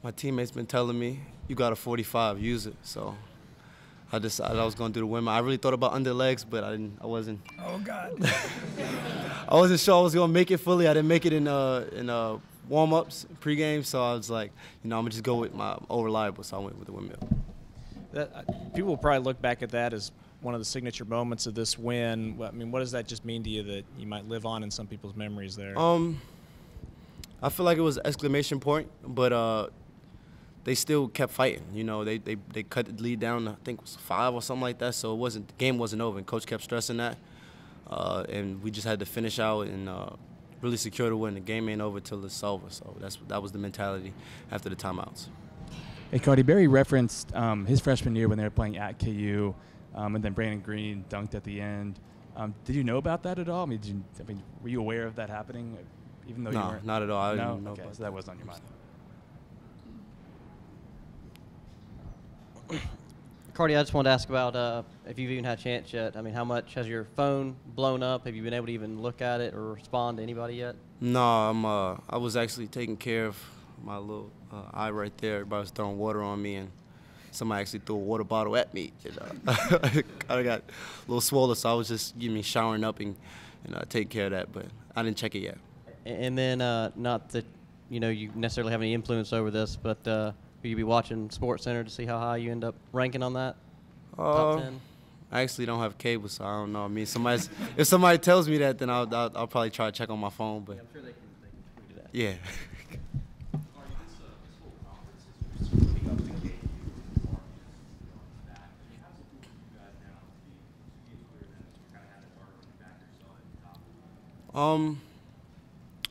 My teammates been telling me, you got a 45, use it. So I decided I was going to do the windmill. I really thought about under legs, but I wasn't. Oh, God. I wasn't sure I was going to make it fully. I didn't make it in warm-ups, pregame, so I was like, I'm going to just go with my old reliable, so I went with the windmill. People will probably look back at that as one of the signature moments of this win. I mean, what does that just mean to you that you might live on in some people's memories there? I feel like it was an exclamation point, but they still kept fighting. They cut the lead down, I think it was 5 or something like that, so the game wasn't over, and Coach kept stressing that. And we just had to finish out and really secure the win. The game ain't over till it's over, so that was the mentality after the timeouts. Hey, Cardi, Barry referenced his freshman year when they were playing at KU, and then Brandon Green dunked at the end. Did you know about that at all? I mean, were you aware of that happening, even though you weren't? No, not at all. I didn't know okay, about so that wasn't on your mind. Cardi, I just wanted to ask about if you've even had a chance yet. I mean, how much has your phone blown up? Have you been able to even look at it or respond to anybody yet? No, I was actually taking care of my little eye right there. Everybody was throwing water on me, and somebody actually threw a water bottle at me. I got a little swollen, so I was just showering up and taking care of that, but I didn't check it yet. And then, not that you necessarily have any influence over this, but will you be watching SportsCenter to see how high you end up ranking on that top 10? I actually don't have cable, so I don't know. I mean, if somebody tells me that, then I'll probably try to check on my phone. But yeah, I'm sure they can do that. Yeah.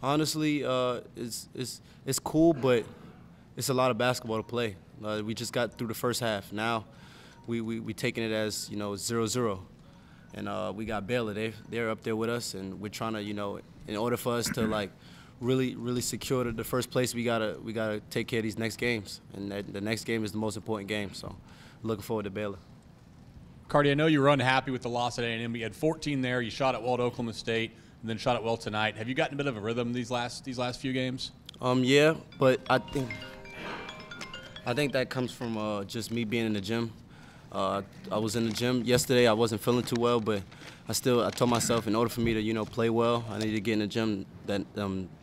Honestly, it's cool, but it's a lot of basketball to play. We just got through the first half. Now, we taking it as 0-0, and we got Baylor. They're up there with us, and we're trying to in order for us to really secure the first place, we gotta take care of these next games, and the next game is the most important game. So, looking forward to Baylor. Cardi, I know you were unhappy with the loss at A&M. You had 14 there. You shot it well at Oklahoma State, and then shot it well tonight. Have you gotten a bit of a rhythm these last few games? Yeah, but I think that comes from just me being in the gym. I was in the gym yesterday. I wasn't feeling too well, but I told myself in order for me to play well, I needed to get in the gym that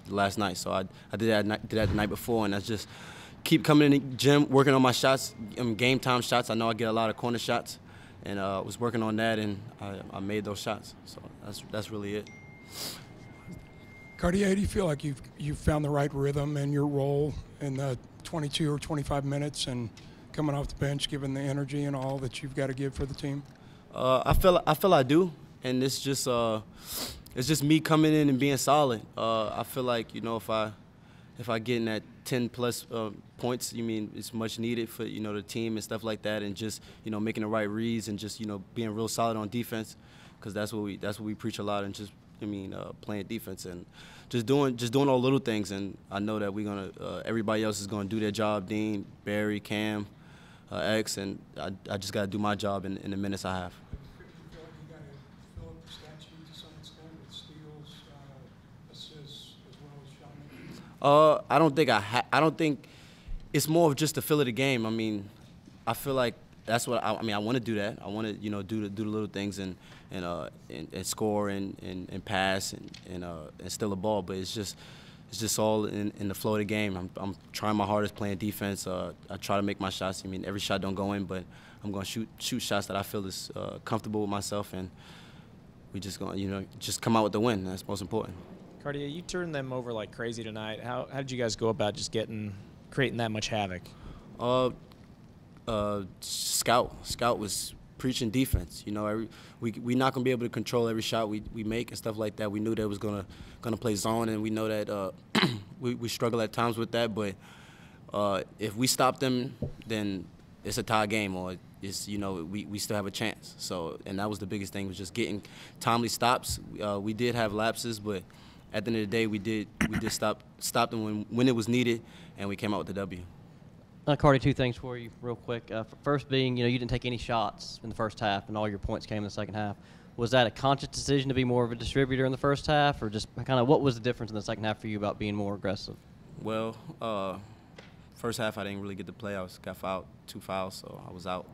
last night. So I did that the night before, and I just keep coming in the gym, working on my shots, game time shots. I know I get a lot of corner shots, and I was working on that, and I made those shots. So that's really it. Cartier, do you feel like you've found the right rhythm in your role in the 22 or 25 minutes and coming off the bench, given the energy and all that you've got to give for the team? I feel I do, and it's just me coming in and being solid. I feel like if I get in that 10+ points, it's much needed for the team and stuff like that, and just making the right reads and just being real solid on defense, because that's what we preach a lot, and just playing defense and just doing all little things. And I know that we're gonna everybody else is gonna do their job. Dean, Barry, Cam, X, and I just gotta do my job in the minutes I have. Do you feel like you got to fill up the stat sheet to some extent with steals, assists, as well as shot making? I don't think it's more of just the feel of the game. I feel like that's what I want to do that. I want to do the little things and score and pass and steal a ball. But it's just all in the flow of the game. I'm trying my hardest playing defense. I try to make my shots. Every shot don't go in, but I'm gonna shoot shots that I feel is comfortable with myself, and we just gonna just come out with the win. That's most important. Cartier, you turned them over like crazy tonight. How did you guys go about just creating that much havoc? Scout was preaching defense. We not gonna be able to control every shot we make and stuff like that. We knew that was gonna play zone, and we know that we struggle at times with that. But if we stop them, then it's a tie game, or it's we still have a chance. So, and that was the biggest thing, was just getting timely stops. We did have lapses, but at the end of the day, we did stop them when it was needed, and we came out with the W. Cardi, 2 things for you real quick. First being, you didn't take any shots in the first half, and all your points came in the second half. Was that a conscious decision to be more of a distributor in the first half, or just kind of what was the difference in the second half for you about being more aggressive? Well, first half I didn't really get to play. Got fouled, 2 fouls, so I was out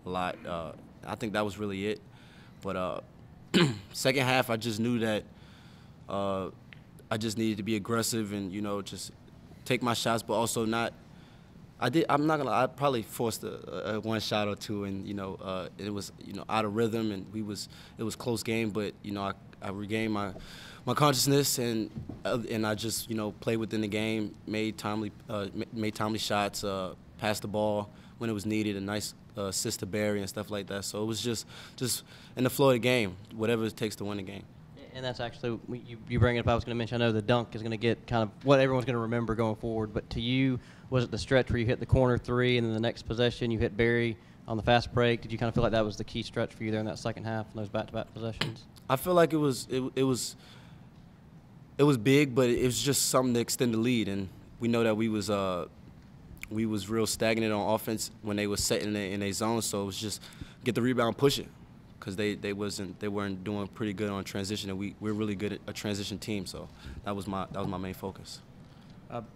a lot. I think that was really it. But second half, I just knew that I just needed to be aggressive and, you know, just take my shots, but also not. I'm not gonna. I probably forced a 1 shot or 2, and, you know, it was, you know, out of rhythm, and it was close game. But, you know, I regained my consciousness, and I just, you know, played within the game, made timely shots, passed the ball when it was needed, a nice assist to Barry and stuff like that. So it was just in the flow of the game, whatever it takes to win the game. And that's actually, you bring it up, I was going to mention, I know the dunk is going to get kind of what everyone's going to remember going forward, but to you, was it the stretch where you hit the corner 3 and then the next possession you hit Barry on the fast break? Did you kind of feel like that was the key stretch for you there in that second half in those back-to-back possessions? I feel like it was big, but it was just something to extend the lead, and we know that we was real stagnant on offense when they were setting in a zone, so it was just get the rebound, push it, because they weren't doing pretty good on transition, and we're really good at a transition team, so that was my main focus.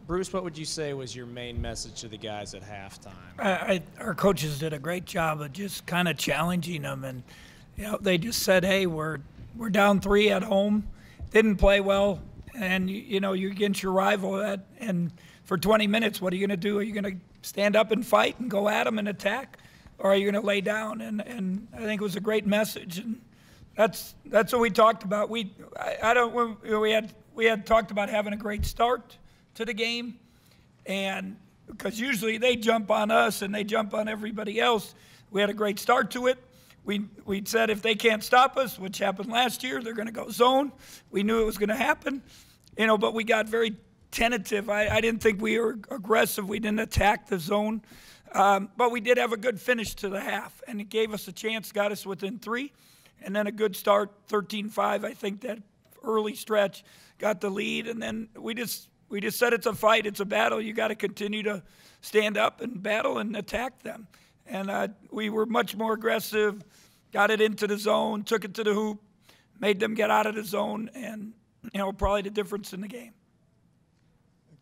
Bruce, what would you say was your main message to the guys at halftime? Our coaches did a great job of just kind of challenging them, and, you know, they just said, hey, we're down 3 at home, didn't play well, and, you know, you're against your rival, and for 20 minutes, what are you going to do? Are you going to stand up and fight and go at them and attack, or are you going to lay down? And I think it was a great message, and that's what we talked about. We had talked about having a great start to the game, and because usually they jump on us and they jump on everybody else. We had a great start to it. We said if they can't stop us, which happened last year, they're going to go zone. We knew it was going to happen, you know, but we got very tentative. I didn't think we were aggressive. We didn't attack the zone, but we did have a good finish to the half, and it gave us a chance, got us within 3, and then a good start, 13-5. I think that early stretch got the lead, and then we just said it's a fight, it's a battle. You got to continue to stand up and battle and attack them. And we were much more aggressive, got it into the zone, took it to the hoop, made them get out of the zone, and, you know, probably the difference in the game.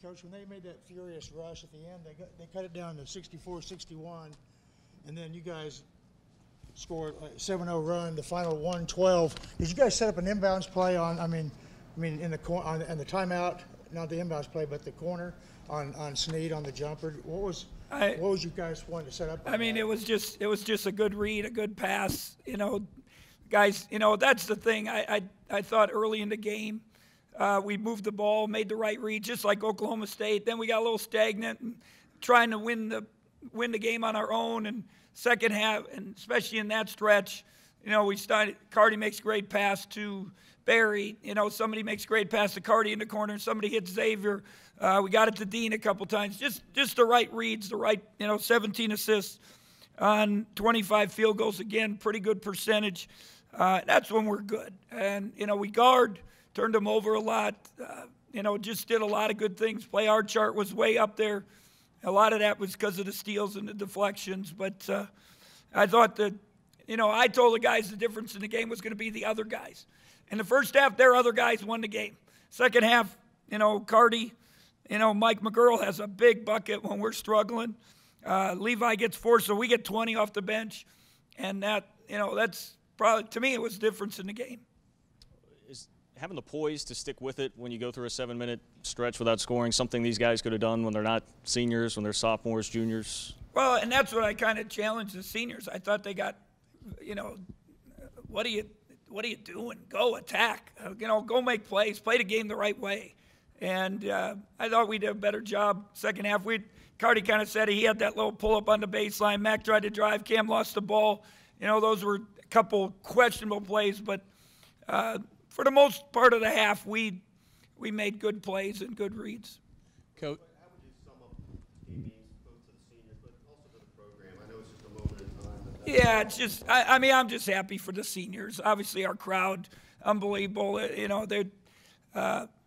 Coach, when they made that furious rush at the end, they cut it down to 64-61, and then you guys scored a 7-0 run, the final 1-12. Did you guys set up an inbounds play on? I mean, in the the timeout, not the inbounds play, but the corner on Snead on the jumper. What was you guys wanting to set up? I mean, it was just a good read, a good pass. You know, guys, you know, that's the thing. I thought early in the game, we moved the ball, made the right read, just like Oklahoma State. Then we got a little stagnant and trying to win the game on our own. And second half, and especially in that stretch, you know, Carty makes a great pass to Barry. You know, somebody makes a great pass to Carty in the corner. Somebody hits Xavier. We got it to Dean a couple times. Just the right reads, the right, you know, 17 assists on 25 field goals. Again, pretty good percentage. That's when we're good. And, you know, we turned them over a lot. You know, just did a lot of good things. Play hard chart was way up there. A lot of that was because of the steals and the deflections. But I thought that, you know, I told the guys the difference in the game was going to be the other guys. In the first half, their other guys won the game. Second half, you know, Carty, you know, Mike McGurl has a big bucket when we're struggling. Levi gets 4, so we get 20 off the bench. And that, you know, that's probably, to me, it was the difference in the game. Is having the poise to stick with it when you go through a 7-minute stretch without scoring something these guys could have done when they're not seniors, when they're sophomores, juniors? Well, and that's what I kind of challenged the seniors. I thought they got, you know, what are you doing? Go attack. You know, go make plays. Play the game the right way. And I thought we did a better job second half. Carty kind of said he had that little pull-up on the baseline. Mac tried to drive. Cam lost the ball. You know, those were a couple questionable plays. But for the most part of the half, we made good plays and good reads. Coach. How would you sum up the games, both to the seniors, but also to the program? I know it's just a moment in time. Yeah, it's just, I mean, I'm just happy for the seniors. Obviously, our crowd, unbelievable. You know,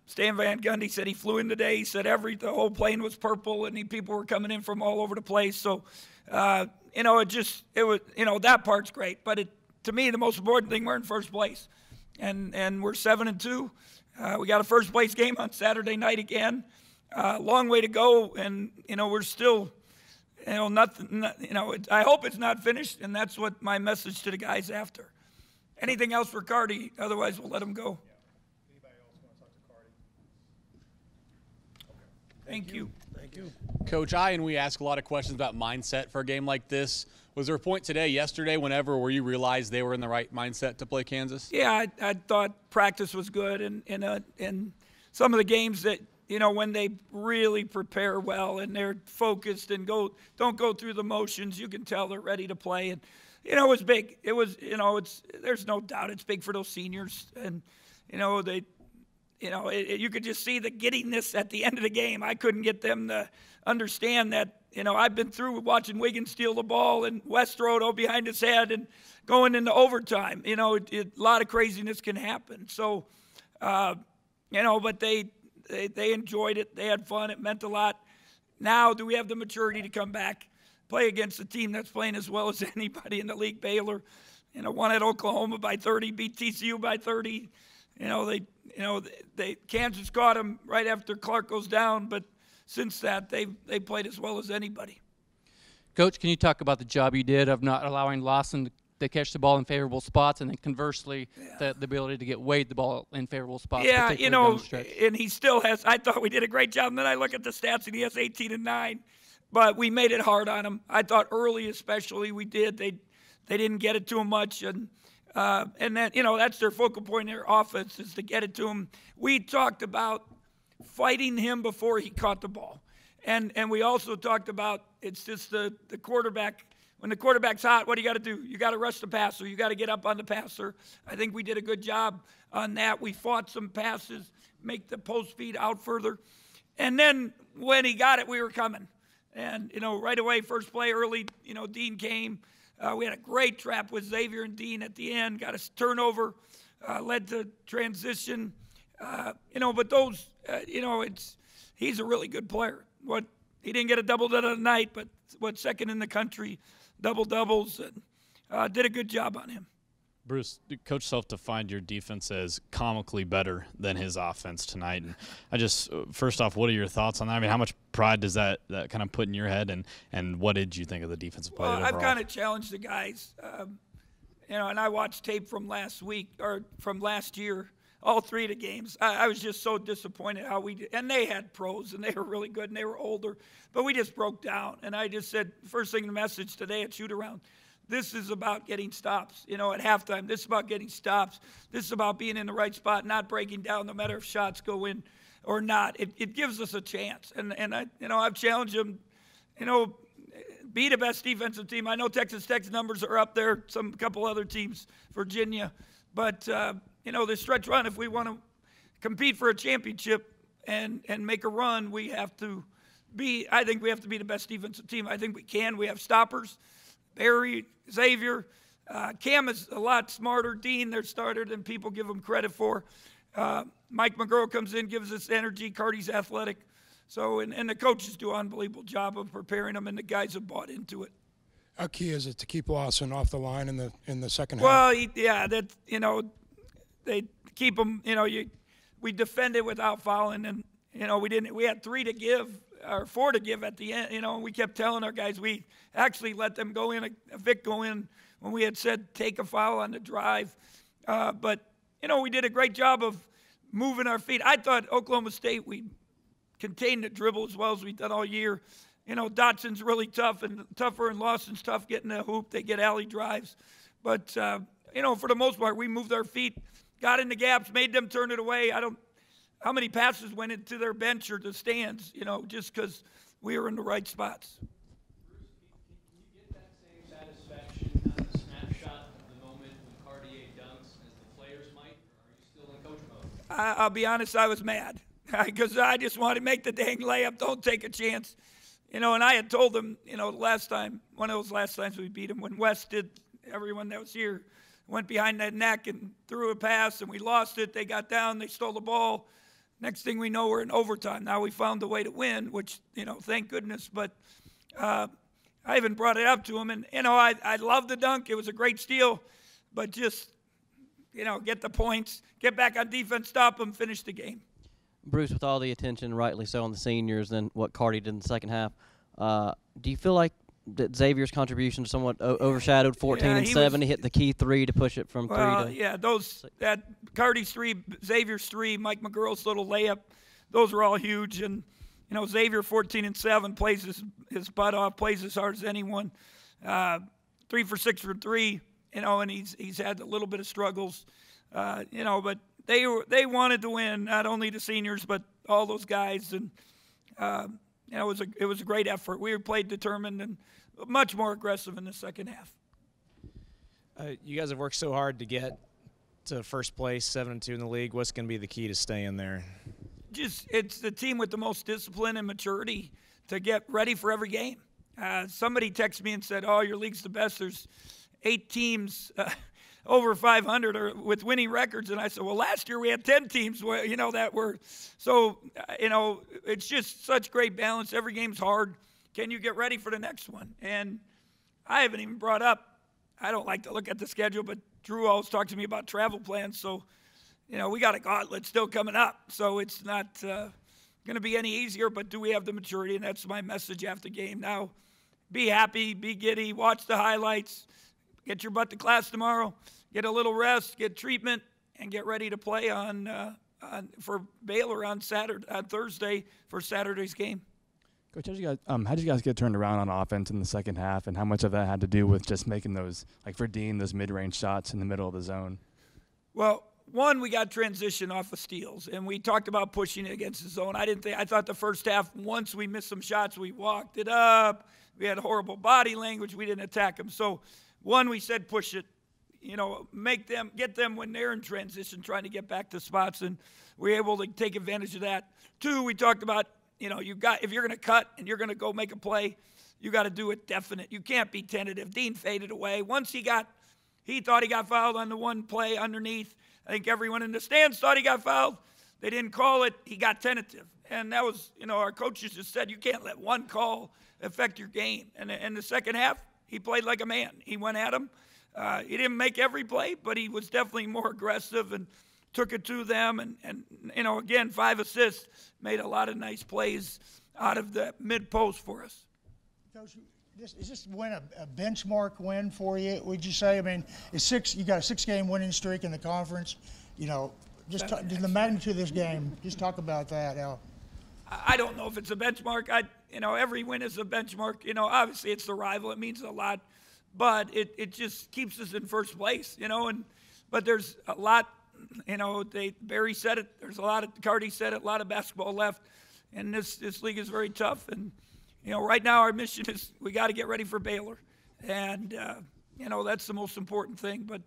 Stan Van Gundy said he flew in today. He said the whole plane was purple, and people were coming in from all over the place. So, you know, it was, you know, that part's great. But to me, the most important thing, we're in first place, and we're 7-2. We got a first place game on Saturday night again. long way to go, and we're still, nothing. I hope it's not finished, and that's what my message to the guys after. Anything else for Cardi? Otherwise, we'll let him go. Anybody else want to talk to Cardi? Thank you. Thank you. Coach, we ask a lot of questions about mindset for a game like this. Was there a point yesterday, whenever, where you realized they were in the right mindset to play Kansas? Yeah, I thought practice was good, and some of the games that, when they really prepare well and they're focused and don't go through the motions, you can tell they're ready to play. And it was big. It was, there's no doubt it's big for those seniors, and you could just see the giddiness at the end of the game. I couldn't get them to understand that. I've been through watching Wiggins steal the ball and Westrodo behind his head and going into overtime. A lot of craziness can happen. So, but they enjoyed it. They had fun. It meant a lot. Now, do we have the maturity to come back, play against a team that's playing as well as anybody in the league? Baylor, won at Oklahoma by 30, beat TCU by 30. Kansas caught them right after Clark goes down, but since that, they played as well as anybody. Coach, can you talk about the job you did of not allowing Lawson to catch the ball in favorable spots, and then conversely, the ability to get Wade the ball in favorable spots? Yeah, and he still has. I thought we did a great job, and then I look at the stats, and he has 18 and 9, but we made it hard on him. I thought early, especially, we did. They didn't get it to him much, and then that's their focal point in their offense, is to get it to him. We talked about fighting him before he caught the ball. And we also talked about, it's just the quarterback. When the quarterback's hot, what do you got to do? You got to rush the passer. You got to get up on the passer. I think we did a good job on that. We fought some passes, make the post feed out further. And then when he got it, we were coming. And, right away, first play early, Dean came. We had a great trap with Xavier and Dean at the end. Got a turnover, led to transition. But those, he's a really good player. He didn't get a double tonight, but second in the country, doubles, and did a good job on him. Bruce, Coach Self defined your defense as comically better than his offense tonight, and I just first off, what are your thoughts on that? I mean, how much pride does that kind of put in your head, and what did you think of the defensive play overall? I've kind of challenged the guys, and I watched tape from last week or from last year. All three of the games, I was just so disappointed how we did. And they had pros, and they were really good, and they were older. But we just broke down. And I just said, first thing in the message today at shoot-around, this is about getting stops. At halftime, this is about getting stops. This is about being in the right spot, not breaking down no matter if shots go in or not. It gives us a chance. And I've challenged them, be the best defensive team. I know Texas Tech's numbers are up there, a couple other teams, Virginia. But, the stretch run, if we want to compete for a championship and make a run, I think we have to be the best defensive team. I think we can. We have stoppers. Barry, Xavier. Cam is a lot smarter. Dean, their starter, than people give him credit for. Mike McGurl comes in, gives us energy. Cardi's athletic. So, and the coaches do an unbelievable job of preparing them, and the guys have bought into it. How key is it to keep Lawson off the line in the second half? Well, they keep them. We defended without fouling, and we had 3 to give or 4 to give at the end. We kept telling our guys we actually let them go in, a Vic go in when we had said take a foul on the drive. But we did a great job of moving our feet. I thought Oklahoma State, we contained the dribble as well as we've done all year. Dotson's really tough and tougher, and Lawson's tough getting the hoop. They get alley drives. But, for the most part, we moved our feet, got in the gaps, made them turn it away. How many passes went into their bench or the stands, just because we were in the right spots. Bruce, can you get that same satisfaction out of the snapshot of the moment when Cartier dunks as the players might, or are you still in coach mode? I'll be honest, I was mad because I just wanted to make the dang layup. Don't take a chance. And I had told them, last time, one of those last times we beat them, when West did, everyone that was here went behind that neck and threw a pass, and we lost it. They got down, they stole the ball. Next thing we know, we're in overtime. Now we found a way to win, which, thank goodness. But I even brought it up to him, and, I love the dunk. It was a great steal, but just, get the points, get back on defense, stop them, finish the game. Bruce, with all the attention, rightly so, on the seniors and what Carty did in the second half, do you feel like that Xavier's contribution somewhat overshadowed 14 and 7? He hit the key 3 to push it from 3 to. Yeah, that Carty's 3, Xavier's 3, Mike McGurl's little layup, those were all huge. And Xavier 14 and 7 plays his butt off, plays as hard as anyone. 3 for 6 for 3, and he's had a little bit of struggles, but they wanted to win, not only the seniors but all those guys, and it was a great effort. We played determined and much more aggressive in the second half. You guys have worked so hard to get to first place, 7-2 in the league. What's going to be the key to staying there? It's the team with the most discipline and maturity to get ready for every game. Somebody texted me and said, "Oh, your league's the best. There's 8 teams over 500 or with winning records." And I said, "Well, last year we had 10 teams where that were." So it's just such great balance. Every game's hard. Can you get ready for the next one? And I haven't even brought up. I don't like to look at the schedule, but Drew always talks to me about travel plans. So we got a gauntlet still coming up. So it's not going to be any easier. But do we have the maturity? And that's my message after game. Now, be happy, be giddy, watch the highlights, get your butt to class tomorrow, get a little rest, get treatment, and get ready to play for Baylor on Thursday for Saturday's game. Coach, how did you guys get turned around on offense in the second half, and how much of that had to do with just making those, like for Dean, those mid-range shots in the middle of the zone? Well, one, we got transition off of steals, and we talked about pushing it against the zone. I thought the first half, once we missed some shots, we walked it up. We had horrible body language. We didn't attack them. So, one, we said push it, get them when they're in transition, trying to get back to spots, and we were able to take advantage of that. 2, we talked about, if you're going to cut and you're going to go make a play, you got to do it definite. You can't be tentative. Dean faded away. Once he thought he got fouled on the one play underneath. I think everyone in the stands thought he got fouled. They didn't call it. He got tentative. And that was, our coaches just said you can't let one call affect your game. And in the second half, he played like a man. He went at him. He didn't make every play, but he was definitely more aggressive and took it to them. And again, 5 assists, made a lot of nice plays out of the mid-post for us. Coach, is this win a benchmark win for you, would you say? I mean, you got a 6-game winning streak in the conference. Just the magnitude of this game, just talk about that, Al. I don't know if it's a benchmark. Every win is a benchmark. Obviously it's the rival. It means a lot. But it just keeps us in first place, but there's a lot, Barry said it, there's a lot of, Carty said it, a lot of basketball left, and this league is very tough. And, right now our mission is we got to get ready for Baylor. And, that's the most important thing. But,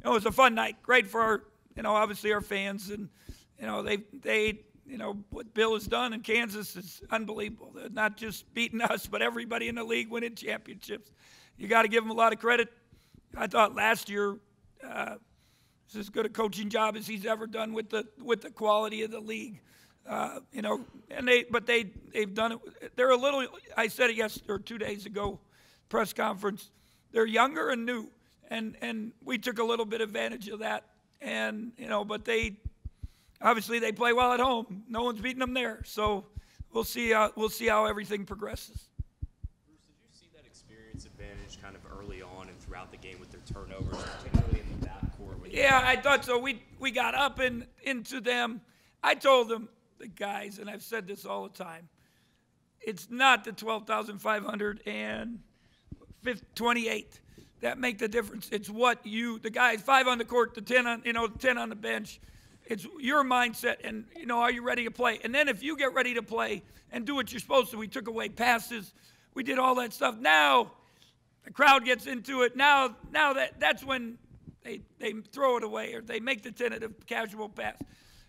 it was a fun night, great for our, obviously our fans. And, what Bill has done in Kansas is unbelievable. They're not just beating us, but everybody in the league winning championships. You got to give him a lot of credit. I thought last year was as good a coaching job as he's ever done with the quality of the league. They've done it. They're a little. I said it yesterday or 2 days ago, press conference. They're younger and new, and we took a little bit advantage of that. And but they obviously they play well at home. No one's beating them there. So we'll see how everything progresses. Advantage kind of early on and throughout the game with their turnovers, particularly in the backcourt. Yeah, I thought so. We got up and into them. I told them, the guys, and I've said this all the time, it's not the 12,500 and 28 that make the difference. It's what the guys, 5 on the court, the 10 on, 10 on the bench. It's your mindset and, are you ready to play? And then if you get ready to play and do what you're supposed to, we took away passes. We did all that stuff. Now the crowd gets into it. Now that's when they throw it away or they make the tentative casual pass.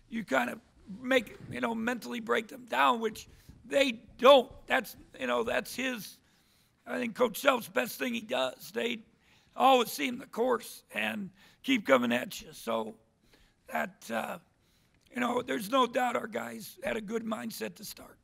You kind of make, mentally break them down, which they don't. That's his, I think, Coach Self's best thing he does. They always seem the course and keep coming at you. So that, there's no doubt our guys had a good mindset to start.